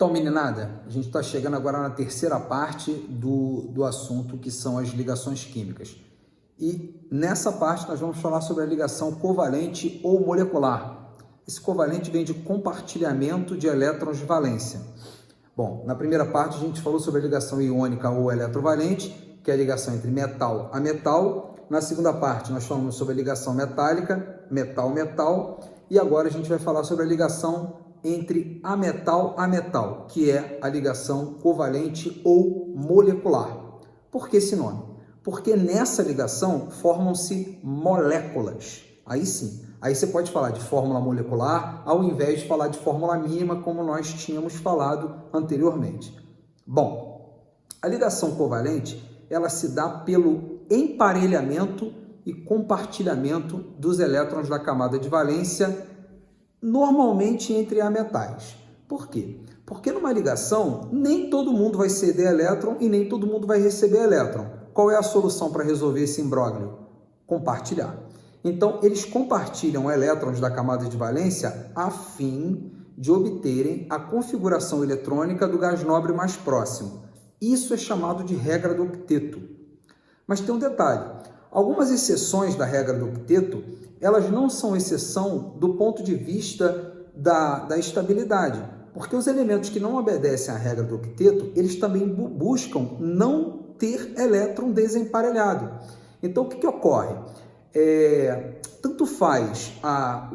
Então, meninada, a gente está chegando agora na terceira parte do assunto, que são as ligações químicas. E nessa parte nós vamos falar sobre a ligação covalente ou molecular. Esse covalente vem de compartilhamento de elétrons de valência. Bom, na primeira parte a gente falou sobre a ligação iônica ou eletrovalente, que é a ligação entre metal a metal. Na segunda parte nós falamos sobre a ligação metálica, metal-metal. E agora a gente vai falar sobre a ligação entre ametal a metal, que é a ligação covalente ou molecular. Por que esse nome? Porque nessa ligação formam-se moléculas. Aí sim, aí você pode falar de fórmula molecular ao invés de falar de fórmula mínima, como nós tínhamos falado anteriormente. Bom, a ligação covalente, ela se dá pelo emparelhamento e compartilhamento dos elétrons da camada de valência, normalmente entre ametais. Por quê? Porque numa ligação, nem todo mundo vai ceder elétron e nem todo mundo vai receber elétron. Qual é a solução para resolver esse imbróglio? Compartilhar. Então, eles compartilham elétrons da camada de valência a fim de obterem a configuração eletrônica do gás nobre mais próximo. Isso é chamado de regra do octeto. Mas tem um detalhe. Algumas exceções da regra do octeto, elas não são exceção do ponto de vista da estabilidade, porque os elementos que não obedecem à regra do octeto, eles também buscam não ter elétron desemparelhado. Então, o que ocorre? Tanto faz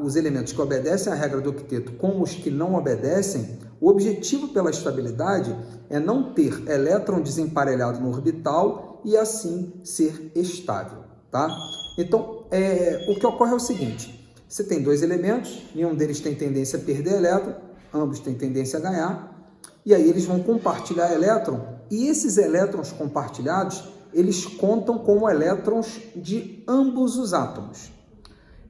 os elementos que obedecem à regra do octeto como os que não obedecem, o objetivo pela estabilidade é não ter elétron desemparelhado no orbital e assim ser estável, tá? Então, o que ocorre é o seguinte: você tem dois elementos, nenhum deles tem tendência a perder elétron, ambos têm tendência a ganhar, e aí eles vão compartilhar elétron, e esses elétrons compartilhados, eles contam como elétrons de ambos os átomos.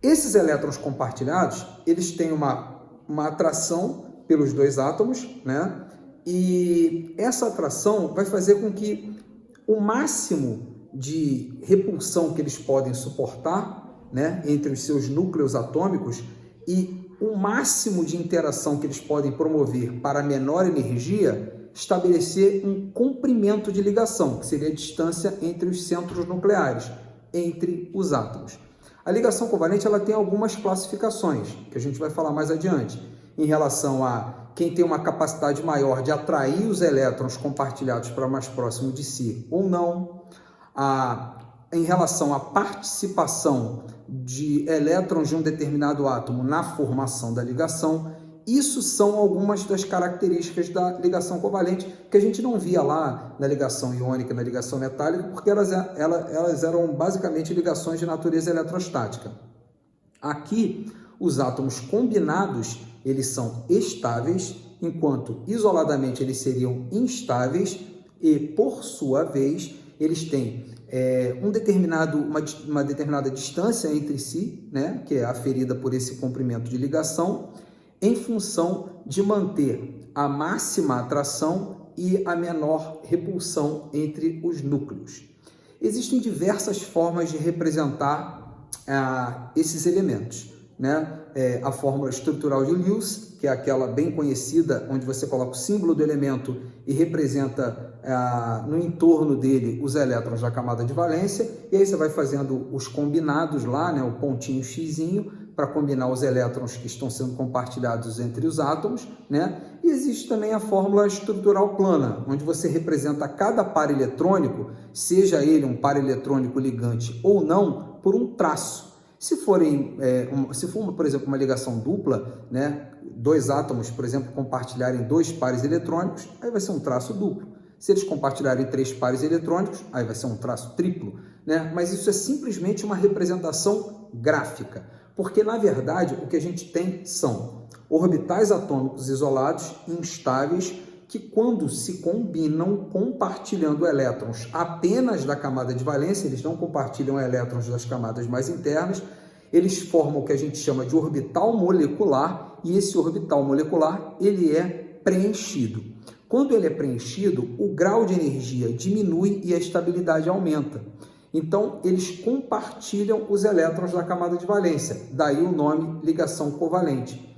Esses elétrons compartilhados, eles têm uma atração pelos dois átomos, né? E essa atração vai fazer com que o máximo de repulsão que eles podem suportar, né, entre os seus núcleos atômicos e o máximo de interação que eles podem promover para menor energia, estabelecer um comprimento de ligação, que seria a distância entre os centros nucleares, entre os átomos. A ligação covalente ela tem algumas classificações, que a gente vai falar mais adiante, em relação a quem tem uma capacidade maior de atrair os elétrons compartilhados para mais próximo de si ou não, em relação à participação de elétrons de um determinado átomo na formação da ligação. Isso são algumas das características da ligação covalente que a gente não via lá na ligação iônica e na ligação metálica, porque elas eram basicamente ligações de natureza eletrostática. Aqui, os átomos combinados, eles são estáveis, enquanto isoladamente eles seriam instáveis e, por sua vez, eles têm uma determinada distância entre si, né, que é aferida por esse comprimento de ligação, em função de manter a máxima atração e a menor repulsão entre os núcleos. Existem diversas formas de representar esses elementos, né? A fórmula estrutural de Lewis, que é aquela bem conhecida, onde você coloca o símbolo do elemento e representa no entorno dele os elétrons da camada de valência, e aí você vai fazendo os combinados lá, né, o pontinho xizinho, para combinar os elétrons que estão sendo compartilhados entre os átomos, né? E existe também a fórmula estrutural plana, onde você representa cada par eletrônico, seja ele um par eletrônico ligante ou não, por um traço. Se for, por exemplo, uma ligação dupla, né, dois átomos, por exemplo, compartilharem dois pares eletrônicos, aí vai ser um traço duplo. Se eles compartilharem três pares eletrônicos, aí vai ser um traço triplo, né? Mas isso é simplesmente uma representação gráfica, porque, na verdade, o que a gente tem são orbitais atômicos isolados, instáveis, que quando se combinam compartilhando elétrons apenas da camada de valência, eles não compartilham elétrons das camadas mais internas, eles formam o que a gente chama de orbital molecular, e esse orbital molecular ele é preenchido. Quando ele é preenchido, o grau de energia diminui e a estabilidade aumenta. Então, eles compartilham os elétrons da camada de valência, daí o nome ligação covalente.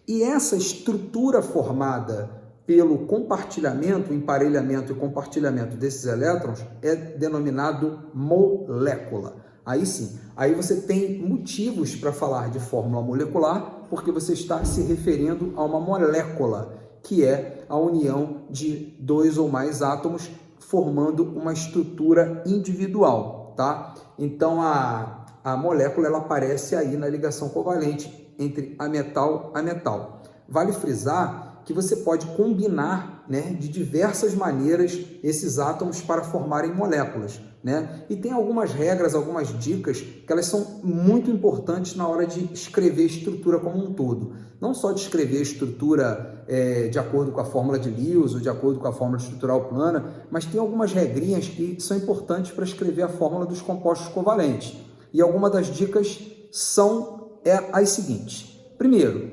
E essa estrutura formada pelo compartilhamento, emparelhamento e compartilhamento desses elétrons é denominado molécula. Aí sim, aí você tem motivos para falar de fórmula molecular, porque você está se referindo a uma molécula, que é a união de dois ou mais átomos formando uma estrutura individual, tá? Então a molécula ela aparece aí na ligação covalente entre ametal a metal. Vale frisar que você pode combinar, né, de diversas maneiras esses átomos para formarem moléculas, né? E tem algumas regras, algumas dicas que elas são muito importantes na hora de escrever a estrutura como um todo. Não só de escrever a estrutura de acordo com a fórmula de Lewis ou de acordo com a fórmula estrutural plana, mas tem algumas regrinhas que são importantes para escrever a fórmula dos compostos covalentes. E algumas das dicas são as seguintes. Primeiro,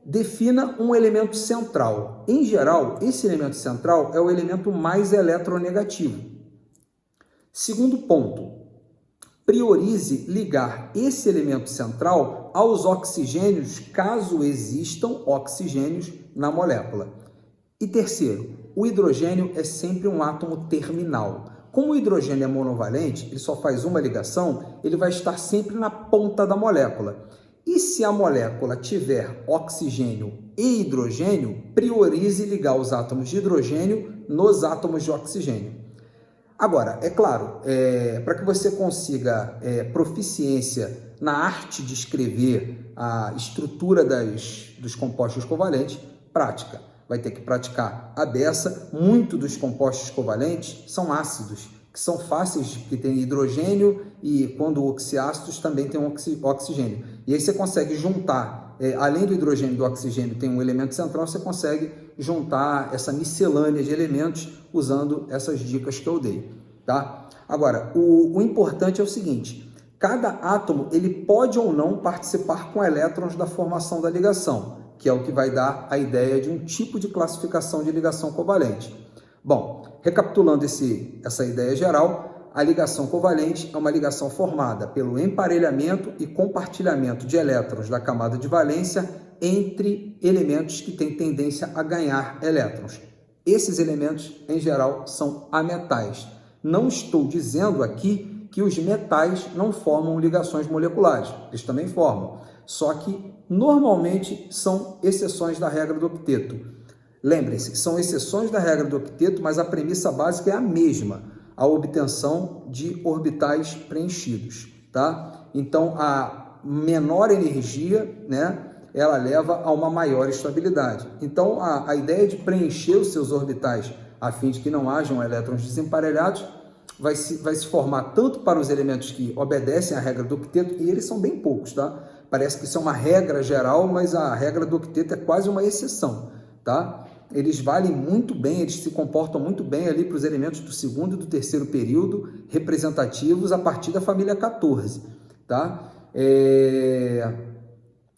defina um elemento central. Em geral, esse elemento central é o elemento mais eletronegativo. Segundo ponto, priorize ligar esse elemento central aos oxigênios, caso existam oxigênios na molécula. E terceiro, o hidrogênio é sempre um átomo terminal. Como o hidrogênio é monovalente, ele só faz uma ligação, ele vai estar sempre na ponta da molécula. E se a molécula tiver oxigênio e hidrogênio, priorize ligar os átomos de hidrogênio nos átomos de oxigênio. Agora, é claro, para que você consiga proficiência na arte de escrever a estrutura dos compostos covalentes, prática. Vai ter que praticar a beça. Muito dos compostos covalentes são ácidos, que são fáceis, que tem hidrogênio e quando oxiácidos também tem oxigênio. E aí você consegue juntar, além do hidrogênio e do oxigênio tem um elemento central, você consegue juntar essa miscelânea de elementos usando essas dicas que eu dei, tá? Agora, o importante é o seguinte, cada átomo ele pode ou não participar com elétrons da formação da ligação, que é o que vai dar a ideia de um tipo de classificação de ligação covalente. Bom, recapitulando essa ideia geral, a ligação covalente é uma ligação formada pelo emparelhamento e compartilhamento de elétrons da camada de valência entre elementos que têm tendência a ganhar elétrons. Esses elementos, em geral, são ametais. Não estou dizendo aqui que os metais não formam ligações moleculares, eles também formam, só que normalmente são exceções da regra do octeto. Lembrem-se, são exceções da regra do octeto, mas a premissa básica é a mesma, a obtenção de orbitais preenchidos, tá? Então, a menor energia, né, ela leva a uma maior estabilidade. Então, a ideia de preencher os seus orbitais a fim de que não hajam elétrons desemparelhados vai se formar tanto para os elementos que obedecem à regra do octeto, e eles são bem poucos, tá? Parece que isso é uma regra geral, mas a regra do octeto é quase uma exceção, tá? Eles valem muito bem, eles se comportam muito bem ali para os elementos do segundo e do terceiro período, representativos a partir da família 14, tá?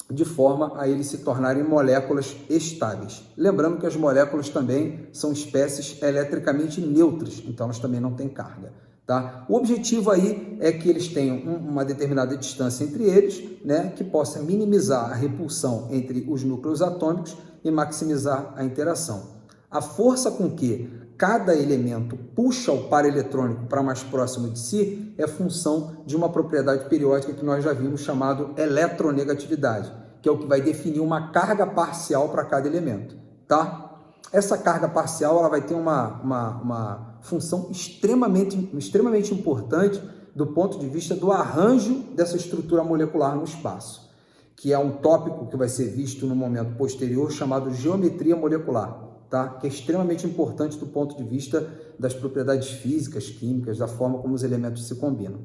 De forma a eles se tornarem moléculas estáveis. Lembrando que as moléculas também são espécies eletricamente neutras, então elas também não têm carga, tá? O objetivo aí é que eles tenham uma determinada distância entre eles, né, que possa minimizar a repulsão entre os núcleos atômicos e maximizar a interação. A força com que cada elemento puxa o par eletrônico para mais próximo de si é função de uma propriedade periódica que nós já vimos chamado eletronegatividade, que é o que vai definir uma carga parcial para cada elemento, tá? Essa carga parcial ela vai ter uma função extremamente importante do ponto de vista do arranjo dessa estrutura molecular no espaço, que é um tópico que vai ser visto no momento posterior chamado geometria molecular, tá? Que é extremamente importante do ponto de vista das propriedades físicas, químicas, da forma como os elementos se combinam.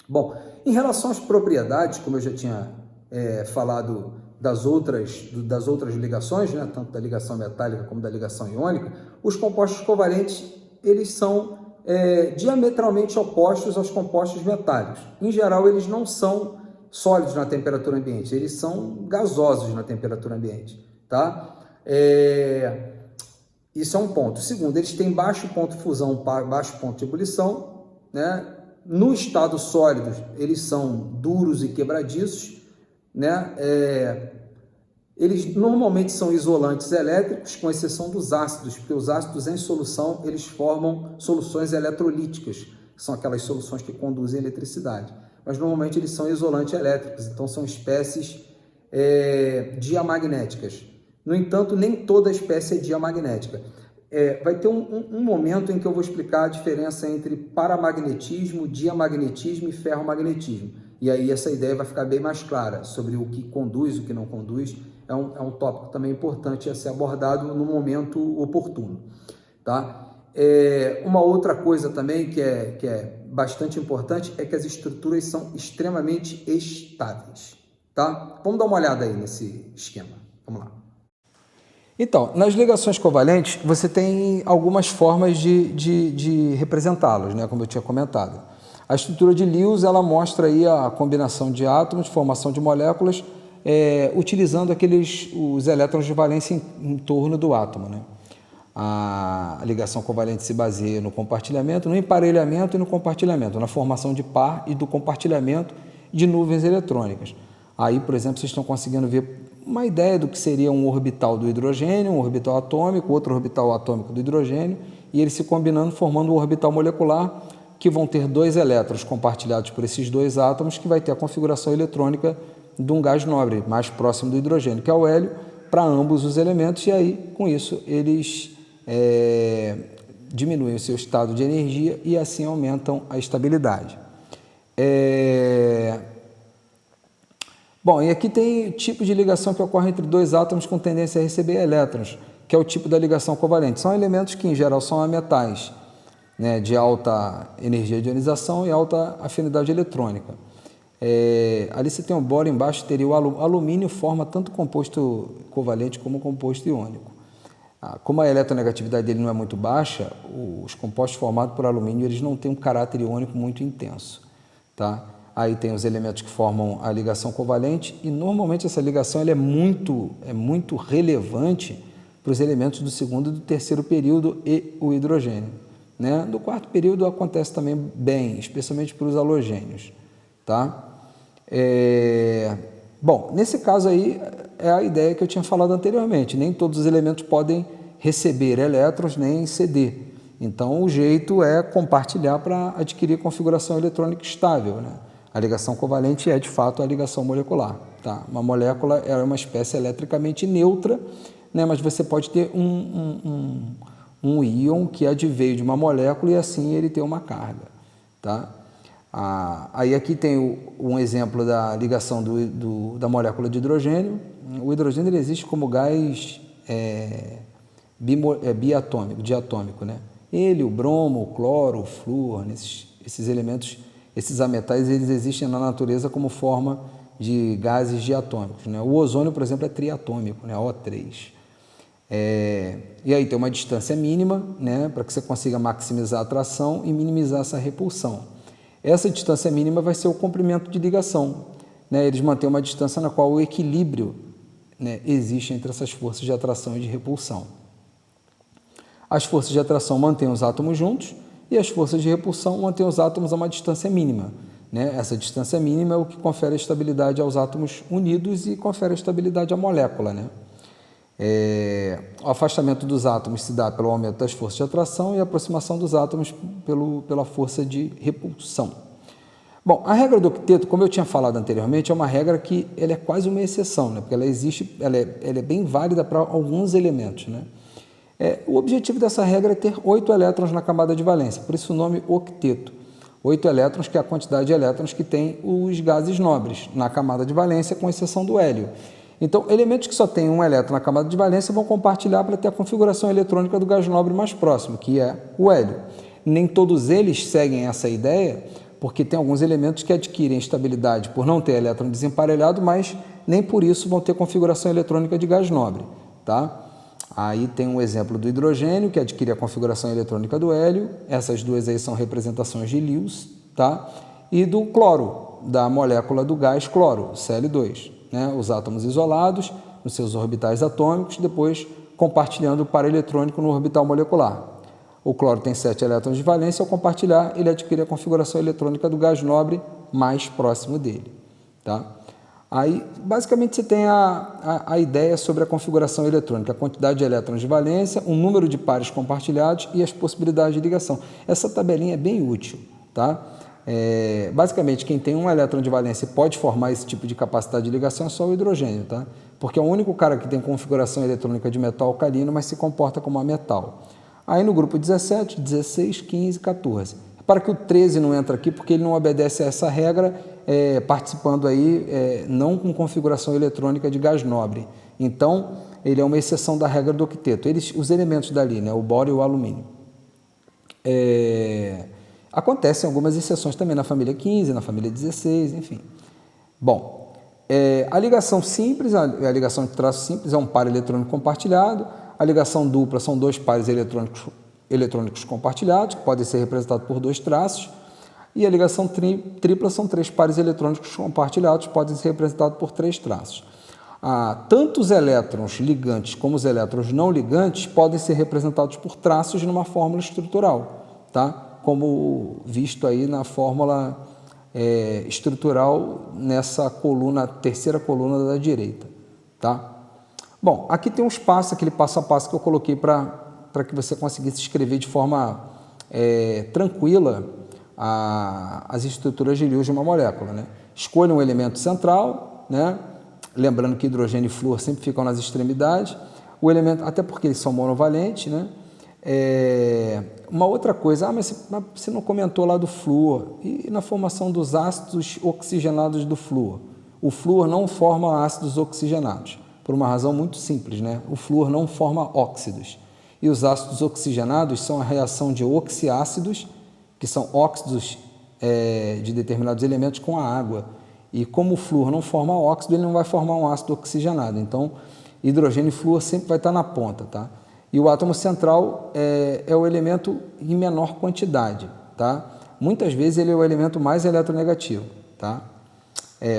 Bom, em relação às propriedades, como eu já tinha falado das outras ligações, né? Tanto da ligação metálica como da ligação iônica, os compostos covalentes eles são diametralmente opostos aos compostos metálicos. Em geral, eles não são sólidos na temperatura ambiente, eles são gasosos na temperatura ambiente, tá? Isso é um ponto. Segundo, eles têm baixo ponto de fusão, baixo ponto de ebulição, né? No estado sólido, eles são duros e quebradiços, né? Eles normalmente são isolantes elétricos, com exceção dos ácidos, porque os ácidos em solução, eles formam soluções eletrolíticas, que são aquelas soluções que conduzem eletricidade. Mas normalmente eles são isolantes elétricos, então são espécies diamagnéticas. No entanto, nem toda espécie é diamagnética. Vai ter um momento em que eu vou explicar a diferença entre paramagnetismo, diamagnetismo e ferromagnetismo. E aí essa ideia vai ficar bem mais clara sobre o que conduz, o que não conduz. É um tópico também importante a ser abordado no momento oportuno. Tá? Uma outra coisa também que é bastante importante é que as estruturas são extremamente estáveis. Tá? Vamos dar uma olhada aí nesse esquema. Vamos lá. Então, nas ligações covalentes, você tem algumas formas de representá-los, né, como eu tinha comentado. A estrutura de Lewis, ela mostra aí a combinação de átomos, formação de moléculas, utilizando os elétrons de valência em torno do átomo, né? A ligação covalente se baseia no compartilhamento, no emparelhamento e no compartilhamento, na formação de par e do compartilhamento de nuvens eletrônicas. Aí, por exemplo, vocês estão conseguindo ver uma ideia do que seria um orbital do hidrogênio, um orbital atômico, outro orbital atômico do hidrogênio, e eles se combinando formando um orbital molecular, que vão ter dois elétrons compartilhados por esses dois átomos, que vai ter a configuração eletrônica de um gás nobre, mais próximo do hidrogênio, que é o hélio, para ambos os elementos, e aí, com isso, eles diminuem o seu estado de energia e assim aumentam a estabilidade. Bom, e aqui tem tipo de ligação que ocorre entre dois átomos com tendência a receber elétrons, que é o tipo da ligação covalente. São elementos que, em geral, são ametais, né, de alta energia de ionização e alta afinidade eletrônica. Ali você tem um boro, embaixo teria o alumínio, forma tanto composto covalente como composto iônico. Como a eletronegatividade dele não é muito baixa, os compostos formados por alumínio eles não têm um caráter iônico muito intenso. Tá? Aí tem os elementos que formam a ligação covalente e normalmente essa ligação ela é muito relevante para os elementos do segundo e do terceiro período e o hidrogênio. Né? Do quarto período acontece também bem, especialmente para os halogênios. Tá? Bom, nesse caso aí é a ideia que eu tinha falado anteriormente, nem todos os elementos podem receber elétrons nem ceder. Então o jeito é compartilhar para adquirir configuração eletrônica estável, né? A ligação covalente é de fato a ligação molecular. Tá? Uma molécula é uma espécie eletricamente neutra, né? Mas você pode ter um íon que adveio de uma molécula e assim ele tem uma carga. Tá? Aí aqui tem um exemplo da ligação da molécula de hidrogênio. O hidrogênio ele existe como gás diatômico, né? Ele, o bromo, o cloro, o flúor, esses elementos, esses ametais, eles existem na natureza como forma de gases diatômicos, né? O ozônio, por exemplo, é triatômico, né? O3. E aí tem uma distância mínima, né? Para que você consiga maximizar a atração e minimizar essa repulsão. Essa distância mínima vai ser o comprimento de ligação, né? Eles mantêm uma distância na qual o equilíbrio, né, existe entre essas forças de atração e de repulsão. As forças de atração mantêm os átomos juntos e as forças de repulsão mantêm os átomos a uma distância mínima. Né? Essa distância mínima é o que confere a estabilidade aos átomos unidos e confere a estabilidade à molécula. Né? O afastamento dos átomos se dá pelo aumento das forças de atração e a aproximação dos átomos pela força de repulsão. Bom, a regra do octeto, como eu tinha falado anteriormente, é uma regra que ela é quase uma exceção, né? Porque ela é bem válida para alguns elementos. Né? O objetivo dessa regra é ter 8 elétrons na camada de valência, por isso o nome octeto. 8 elétrons, que é a quantidade de elétrons que tem os gases nobres na camada de valência, com exceção do hélio. Então, elementos que só têm um elétron na camada de valência vão compartilhar para ter a configuração eletrônica do gás nobre mais próximo, que é o hélio. Nem todos eles seguem essa ideia, porque tem alguns elementos que adquirem estabilidade por não ter elétron desemparelhado, mas nem por isso vão ter configuração eletrônica de gás nobre. Tá? Aí tem um exemplo do hidrogênio, que adquire a configuração eletrônica do hélio. Essas duas aí são representações de Lewis. Tá? E do cloro, da molécula do gás cloro, Cl2. Né? Os átomos isolados nos seus orbitais atômicos, depois compartilhando o par eletrônico no orbital molecular. O cloro tem 7 elétrons de valência, ao compartilhar, ele adquire a configuração eletrônica do gás nobre mais próximo dele. Tá? Aí, basicamente, você tem a ideia sobre a configuração eletrônica, a quantidade de elétrons de valência, o número de pares compartilhados e as possibilidades de ligação. Essa tabelinha é bem útil, tá? Basicamente, quem tem um elétron de valência e pode formar esse tipo de capacidade de ligação é só o hidrogênio, tá? Porque é o único cara que tem configuração eletrônica de metal alcalino, mas se comporta como metal. Aí no grupo 17, 16, 15, 14. Repara que o 13 não entra aqui porque ele não obedece a essa regra, participando aí não com configuração eletrônica de gás nobre. Então, ele é uma exceção da regra do octeto. Os elementos dali, né, o bório e o alumínio. Acontecem algumas exceções também na família 15, na família 16, enfim. Bom, a ligação simples, a ligação de traço simples é um par eletrônico compartilhado. A ligação dupla são dois pares eletrônicos compartilhados, que podem ser representados por dois traços. E a ligação tripla são três pares eletrônicos compartilhados, podem ser representados por três traços. Tanto os elétrons ligantes como os elétrons não ligantes podem ser representados por traços numa fórmula estrutural, tá? Como visto aí na fórmula estrutural nessa coluna, terceira coluna da direita, tá? Bom, aqui tem uns passos, aquele passo a passo que eu coloquei para que você conseguisse escrever de forma tranquila as estruturas de Lewis de uma molécula, né? Escolha um elemento central, né? Lembrando que hidrogênio e flúor sempre ficam nas extremidades, o elemento, até porque eles são monovalentes, né? Uma outra coisa, mas você não comentou lá do flúor, e na formação dos ácidos oxigenados do flúor? O flúor não forma ácidos oxigenados, por uma razão muito simples, né? O flúor não forma óxidos, e os ácidos oxigenados são a reação de oxiácidos, que são óxidos de determinados elementos com a água. E como o flúor não forma óxido, ele não vai formar um ácido oxigenado. Então, hidrogênio e flúor sempre vai estar na ponta, tá? E o átomo central é o elemento em menor quantidade, tá? Muitas vezes ele é o elemento mais eletronegativo, tá?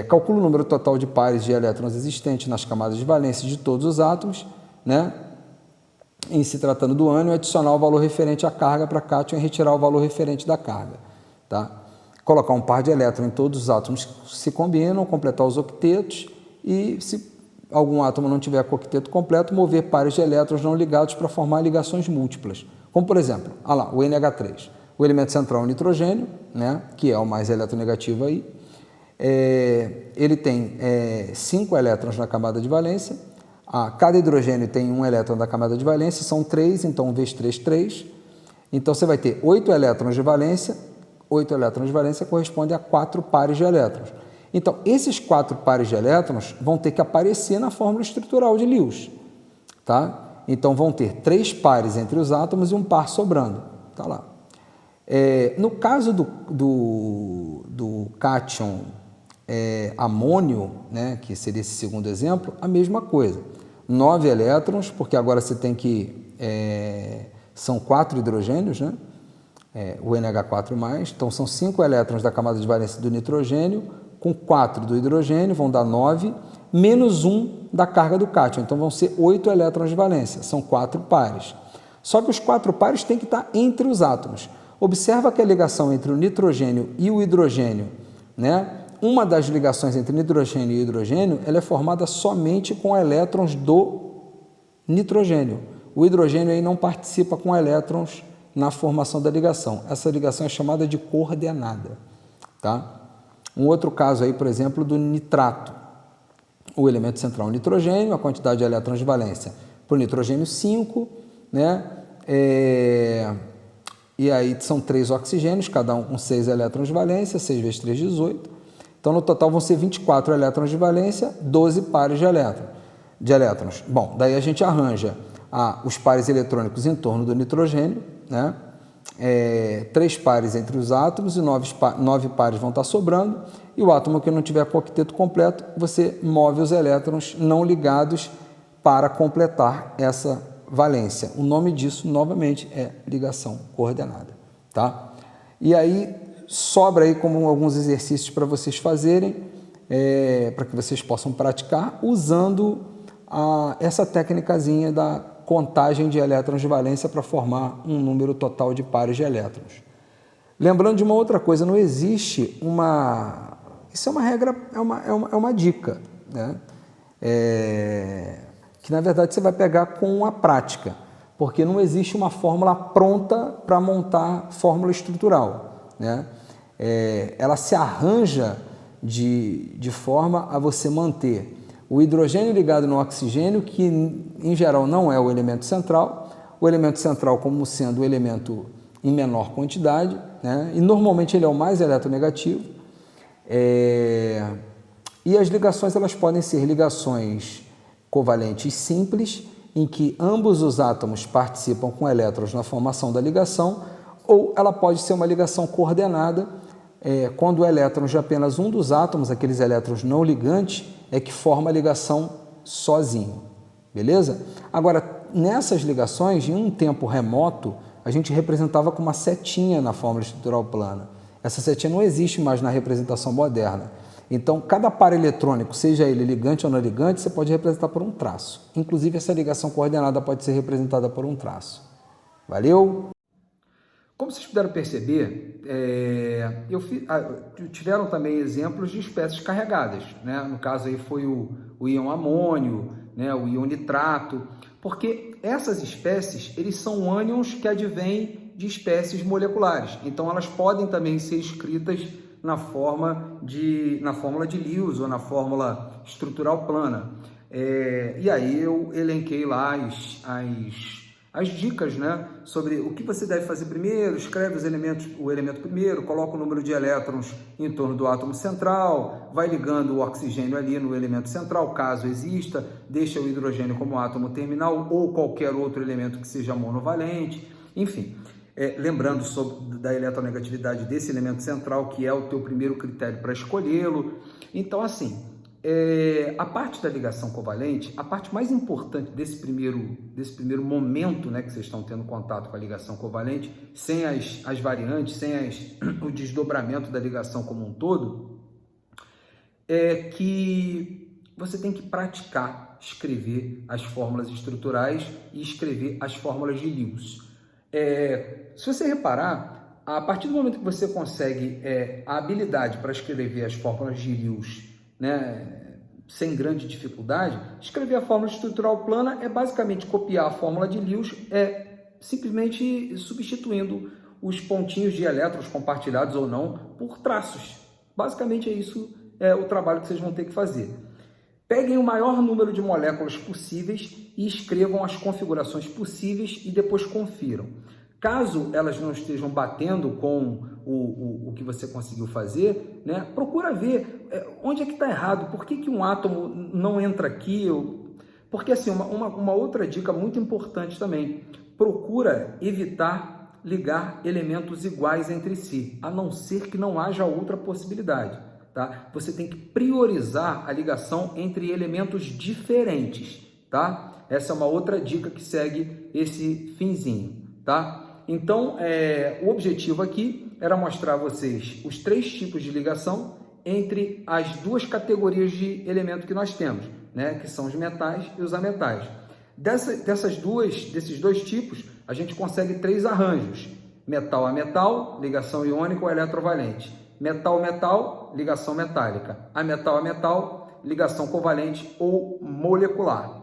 Calcula o número total de pares de elétrons existentes nas camadas de valência de todos os átomos, né? Em se tratando do ânion, adicionar o valor referente à carga para cátion e retirar o valor referente da carga, tá? Colocar um par de elétrons em todos os átomos que se combinam, completar os octetos e, se algum átomo não tiver com o octeto completo, mover pares de elétrons não ligados para formar ligações múltiplas. Como, por exemplo, o NH3. O elemento central é o nitrogênio, né, que é o mais eletronegativo aí. Ele tem 5 elétrons na camada de valência. Cada hidrogênio tem um elétron da camada de valência, são 3, então 1 vezes 3, 3. Então, você vai ter 8 elétrons de valência. 8 elétrons de valência corresponde a 4 pares de elétrons. Então, esses 4 pares de elétrons vão ter que aparecer na fórmula estrutural de Lewis, tá? Então, vão ter 3 pares entre os átomos e um par sobrando, tá lá. No caso do cátion amônio, né, que seria esse segundo exemplo, a mesma coisa. 9 elétrons, porque agora você tem que... são 4 hidrogênios, né? O NH4+, então são 5 elétrons da camada de valência do nitrogênio, com 4 do hidrogênio, vão dar 9, menos 1 da carga do cátion, então vão ser 8 elétrons de valência, são 4 pares. Só que os 4 pares têm que estar entre os átomos. Observa que a ligação entre o nitrogênio e o hidrogênio, né? Uma das ligações entre nitrogênio e hidrogênio, ela é formada somente com elétrons do nitrogênio. O hidrogênio aí não participa com elétrons na formação da ligação. Essa ligação é chamada de coordenada, tá? Um outro caso aí, por exemplo, do nitrato. O elemento central é o nitrogênio, a quantidade de elétrons de valência para o nitrogênio 5, né? E aí são 3 oxigênios, cada um com 6 elétrons de valência, 6 vezes 3, 18. Então, no total vão ser 24 elétrons de valência, 12 pares de elétrons. Bom, daí a gente arranja os pares eletrônicos em torno do nitrogênio, né? 3 pares entre os átomos e 9 pares vão estar sobrando, e o átomo que não tiver com o octeto completo, você move os elétrons não ligados para completar essa valência. O nome disso, novamente, é ligação coordenada, tá? E aí, sobra aí como alguns exercícios para vocês fazerem, para que vocês possam praticar, usando essa técnicazinha da contagem de elétrons de valência para formar um número total de pares de elétrons. Lembrando de uma outra coisa, não existe Isso é uma regra, é uma dica, né? Que na verdade você vai pegar com a prática, porque não existe uma fórmula pronta para montar fórmula estrutural, né? Ela se arranja de forma a você manter o hidrogênio ligado no oxigênio, que em geral não é o elemento central, o elemento central como sendo o elemento em menor quantidade, né? E normalmente ele é o mais eletronegativo. E as ligações elas podem ser ligações covalentes simples, em que ambos os átomos participam com elétrons na formação da ligação, ou ela pode ser uma ligação coordenada, quando o elétron de apenas um dos átomos, aqueles elétrons não ligantes, é que forma a ligação sozinho, beleza? Agora, nessas ligações, em um tempo remoto, a gente representava com uma setinha na fórmula estrutural plana. Essa setinha não existe mais na representação moderna. Então, cada par eletrônico, seja ele ligante ou não ligante, você pode representar por um traço. Inclusive, essa ligação coordenada pode ser representada por um traço. Valeu? Como vocês puderam perceber, tiveram também exemplos de espécies carregadas, né? No caso aí foi o íon amônio, né? O íon nitrato, porque essas espécies, eles são ânions que advêm de espécies moleculares. Então, elas podem também ser escritas na fórmula de Lewis ou na fórmula estrutural plana. E aí eu elenquei lá as dicas, né, sobre o que você deve fazer primeiro. Escreve o elemento primeiro, coloca o número de elétrons em torno do átomo central, vai ligando o oxigênio ali no elemento central, caso exista, deixa o hidrogênio como átomo terminal ou qualquer outro elemento que seja monovalente, enfim. Lembrando da eletronegatividade desse elemento central, que é o teu primeiro critério para escolhê-lo. Então, assim, a parte da ligação covalente, a parte mais importante desse primeiro momento, né, que vocês estão tendo contato com a ligação covalente, sem as variantes, sem o desdobramento da ligação como um todo, é que você tem que praticar escrever as fórmulas estruturais e escrever as fórmulas de Lewis. Se você reparar, a partir do momento que você consegue a habilidade para escrever as fórmulas de Lewis, né, sem grande dificuldade, escrever a fórmula estrutural plana é basicamente copiar a fórmula de Lewis, simplesmente substituindo os pontinhos de elétrons compartilhados ou não por traços. Basicamente é isso o trabalho que vocês vão ter que fazer. Peguem o maior número de moléculas possíveis e escrevam as configurações possíveis e depois confiram. Caso elas não estejam batendo com o que você conseguiu fazer, né, procura ver onde é que está errado, por que um átomo não entra aqui. Porque assim, uma outra dica muito importante também, procura evitar ligar elementos iguais entre si, a não ser que não haja outra possibilidade. Tá? Você tem que priorizar a ligação entre elementos diferentes, tá? Essa é uma outra dica que segue esse finzinho, tá? Então, o objetivo aqui era mostrar a vocês os 3 tipos de ligação entre as 2 categorias de elemento que nós temos, né? Que são os metais e os ametais. Desses 2 tipos, a gente consegue 3 arranjos: metal a metal, ligação iônica ou eletrovalente; metal-metal, ligação metálica; a metal, ligação covalente ou molecular.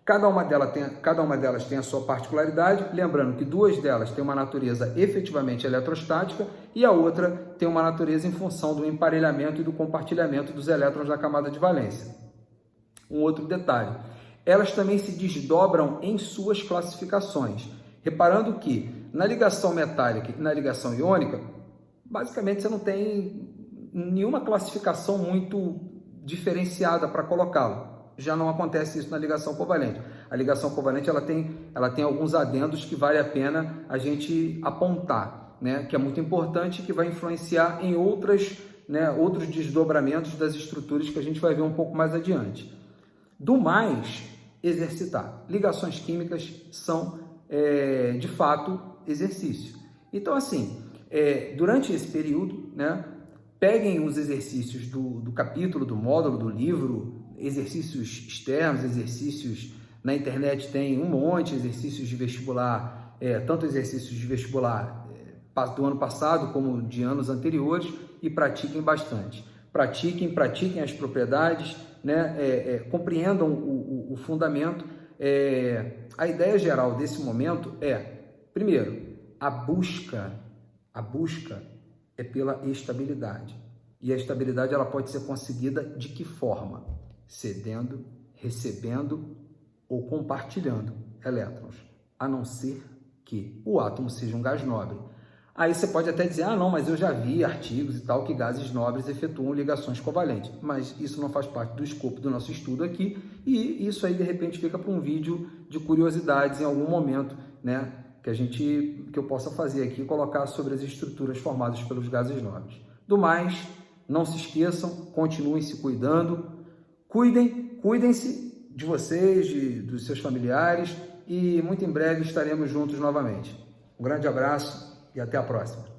Cada uma delas tem a sua particularidade, lembrando que 2 delas têm uma natureza efetivamente eletrostática e a outra tem uma natureza em função do emparelhamento e do compartilhamento dos elétrons da camada de valência. Um outro detalhe, elas também se desdobram em suas classificações, reparando que na ligação metálica e na ligação iônica, basicamente você não tem nenhuma classificação muito diferenciada para colocá-lo. Já não acontece isso na ligação covalente. A ligação covalente ela tem alguns adendos que vale a pena a gente apontar, né? Que é muito importante, que vai influenciar em outros desdobramentos das estruturas que a gente vai ver um pouco mais adiante. Do mais, exercitar. Ligações químicas são, de fato, exercício. Então, assim, durante esse período, né, peguem os exercícios do capítulo, do módulo, do livro, exercícios externos, exercícios na internet, tem um monte de exercícios de vestibular, tanto exercícios de vestibular do ano passado como de anos anteriores, e pratiquem bastante. pratiquem as propriedades, né? Compreendam o fundamento. A ideia geral desse momento primeiro, a busca é pela estabilidade. E a estabilidade ela pode ser conseguida de que forma? Cedendo, recebendo ou compartilhando elétrons, a não ser que o átomo seja um gás nobre. Aí você pode até dizer, não, mas eu já vi artigos e tal que gases nobres efetuam ligações covalentes, mas isso não faz parte do escopo do nosso estudo aqui, e isso aí de repente fica para um vídeo de curiosidades em algum momento, né, que eu possa fazer aqui, colocar sobre as estruturas formadas pelos gases nobres. Do mais, não se esqueçam, continuem se cuidando, cuidem-se de vocês, dos seus familiares, e muito em breve estaremos juntos novamente. Um grande abraço e até a próxima.